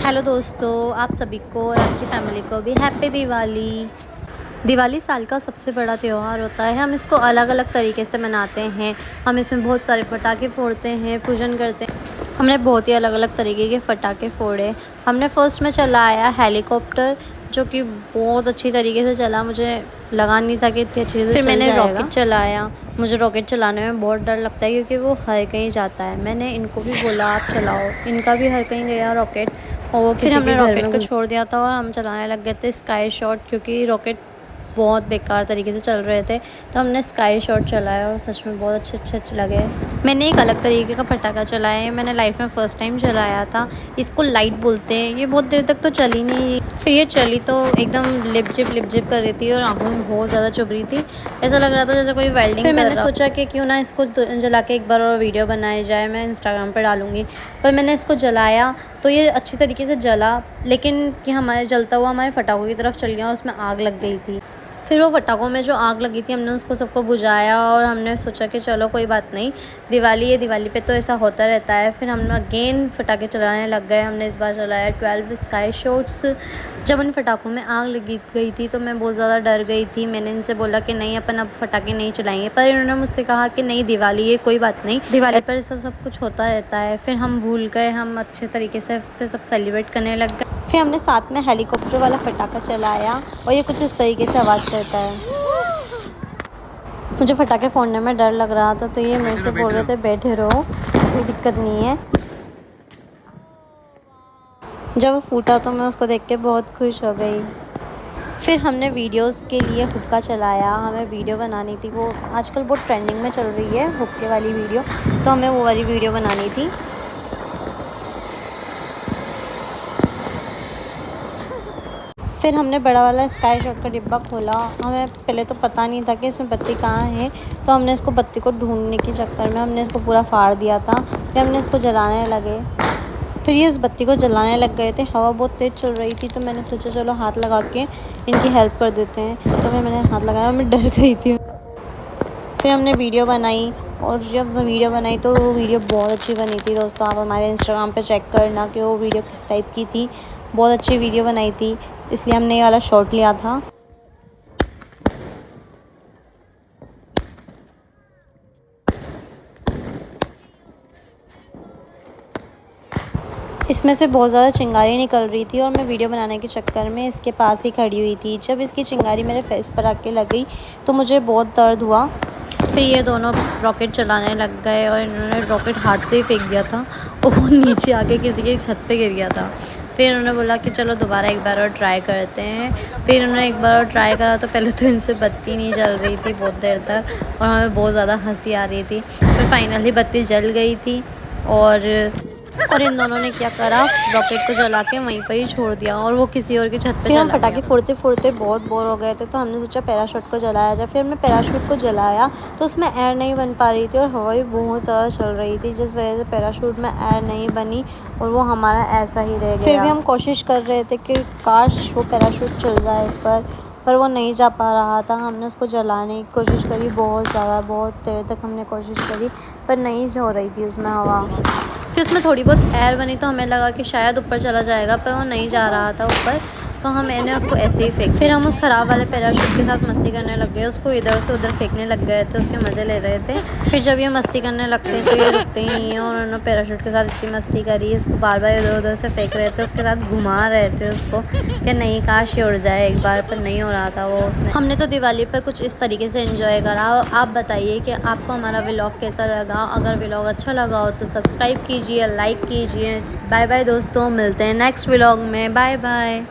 Hello दोस्तों, आप सभी को और आपकी फैमिली को भी हैप्पी दिवाली। दिवाली साल का सबसे बड़ा त्यौहार होता है। हम इसको अलग अलग तरीके से मनाते हैं। हम इसमें बहुत सारे पटाखे फोड़ते हैं, पूजन करते हैं। हमने बहुत ही अलग अलग तरीके के पटाखे फोड़े। हमने फर्स्ट में चलाया हेलीकॉप्टर, जो कि बहुत अच्छी तरीके से चला। मुझे लगा नहीं था कि इतनी अच्छी से फिर मैंने रॉकेट चलाया। मुझे रॉकेट चलाने में बहुत डर लगता है क्योंकि वो हर कहीं जाता है। मैंने इनको भी बोला आप चलाओ, इनका भी हर कहीं गया रॉकेट और वो फिर हमने रॉकेट को छोड़ दिया था और हम चलाने लग गए थे स्काई शॉट, क्योंकि रॉकेट बहुत बेकार तरीके से चल रहे थे। तो हमने स्काई शॉट चलाया और सच में बहुत अच्छे लगे। मैंने एक अलग तरीके का पटाखा चलाया है, मैंने लाइफ में फ़र्स्ट टाइम चलाया था। इसको लाइट बोलते हैं। ये बहुत देर तक तो चली नहीं, फिर ये चली तो एकदम लिप जिप कर रही थी और आंखों में बहुत ज़्यादा चुभ रही थी। ऐसा लग रहा था जैसे कोई वेल्डिंग। फिर मैंने सोचा कि क्यों ना इसको जला के एक बार और वीडियो बनाई जाए, मैं इंस्टाग्राम पर डालूँगी। पर मैंने इसको जलाया तो ये अच्छी तरीके से जला, लेकिन ये हमारे जलता हुआ हमारे पटाखों की तरफ चल गया और उसमें आग लग गई थी। फिर वो पटाखों में जो आग लगी थी हमने उसको सबको बुझाया और हमने सोचा कि चलो कोई बात नहीं, दिवाली है, दिवाली पे तो ऐसा होता रहता है। फिर हम अगेन पटाखे चलाने लग गए। हमने इस बार चलाया 12 स्काई शॉट्स। जब उन पटाखों में आग लगी गई थी तो मैं बहुत ज़्यादा डर गई थी। मैंने इनसे बोला कि नहीं, अपन अब पटाखे नहीं चलाएंगे, पर इन्होंने मुझसे कहा कि नहीं, दिवाली है, कोई बात नहीं, दिवाली पर ऐसा सब कुछ होता रहता है। फिर हम भूल गए, हम अच्छे तरीके से फिर सब सेलिब्रेट करने लग गए। फिर हमने साथ में हेलीकॉप्टर वाला पटाखा चलाया और ये कुछ इस तरीके से आवाज़ करता है। मुझे पटाखे फोड़ने में डर लग रहा था तो ये मेरे से बोल रहे थे बैठे रहो, कोई दिक्कत नहीं है। जब वो फूटा तो मैं उसको देख के बहुत खुश हो गई। फिर हमने वीडियोस के लिए हुक्का चलाया। हमें वीडियो बनानी थी, वो आजकल बहुत ट्रेंडिंग में चल रही है हुक्के वाली वीडियो, तो हमें वो वाली वीडियो बनानी थी। फिर हमने बड़ा वाला स्काई शॉट का डिब्बा खोला। हमें पहले तो पता नहीं था कि इसमें बत्ती कहाँ है, तो हमने इसको बत्ती को ढूंढने के चक्कर में हमने इसको पूरा फाड़ दिया था। फिर हमने इसको जलाने लगे। फिर ये इस बत्ती को जलाने लग गए थे। हवा बहुत तेज़ चल रही थी तो मैंने सोचा चलो हाथ लगा के इनकी हेल्प कर देते हैं। तो मैंने हाथ लगाया, मैं डर गई थी। फिर हमने वीडियो बनाई और जब वीडियो बनाई तो वो वीडियो बहुत अच्छी बनी थी। दोस्तों, आप हमारे इंस्टाग्राम पे चेक करना कि वो वीडियो किस टाइप की थी। बहुत अच्छी वीडियो बनाई थी, इसलिए हमने ये वाला शॉट लिया था। इसमें से बहुत ज़्यादा चिंगारी निकल रही थी और मैं वीडियो बनाने के चक्कर में इसके पास ही खड़ी हुई थी। जब इसकी चिंगारी मेरे फेस पर आके लग गई तो मुझे बहुत दर्द हुआ। फिर ये दोनों रॉकेट चलाने लग गए और इन्होंने रॉकेट हाथ से ही फेंक दिया था और वो नीचे आके किसी के छत पे गिर गया था। फिर इन्होंने बोला कि चलो दोबारा एक बार और ट्राई करते हैं। फिर इन्होंने एक बार और ट्राई करा तो पहले तो इनसे बत्ती नहीं जल रही थी बहुत देर तक और हमें बहुत ज़्यादा हंसी आ रही थी। फिर फाइनली बत्ती जल गई थी और इन दोनों ने क्या करा, रॉकेट को जला के वहीं पर ही छोड़ दिया और वो किसी और की छत पे चला गया। पटाखे फोड़ते फोड़ते बहुत बोर हो गए थे तो हमने सोचा पैराशूट को जलाया जाए। फिर हमने पैराशूट को जलाया तो उसमें एयर नहीं बन पा रही थी और हवा भी बहुत ज़्यादा चल रही थी, जिस वजह से पैराशूट में एयर नहीं बनी और वो हमारा ऐसा ही रह गया। फिर भी हम कोशिश कर रहे थे कि काश वो पैराशूट चल जाए, पर वो नहीं जा पा रहा था। हमने उसको जलाने की कोशिश करी, बहुत देर तक हमने कोशिश करी, पर नहीं हो रही थी उसमें हवा। फिर उसमें थोड़ी बहुत एयर बनी तो हमें लगा कि शायद ऊपर चला जाएगा, पर वो नहीं जा रहा था ऊपर, तो मैंने उसको ऐसे ही फेंक। फिर हम उस ख़राब वाले पैराशूट के साथ मस्ती करने लग गए, उसको इधर से उधर फेंकने लग गए थे, उसके मज़े ले रहे थे। फिर जब ये मस्ती करने लगते हैं तो ये रुकते ही नहीं है और उन्होंने पैराशूट के साथ इतनी मस्ती करी, इसको बार बार इधर उधर से फेंक रहे थे, उसके साथ घुमा रहे थे उसको कि नहीं, काश ये उड़ जाए एक बार, पर नहीं हो रहा था वो उसमें। हमने तो दिवाली पर कुछ इस तरीके से एंजॉय करा। आप बताइए कि आपको हमारा व्लॉग कैसा लगा। अगर व्लॉग अच्छा लगा हो तो सब्सक्राइब कीजिए, लाइक कीजिए। बाय बाय दोस्तों, मिलते हैं नेक्स्ट व्लॉग में। Bye bye.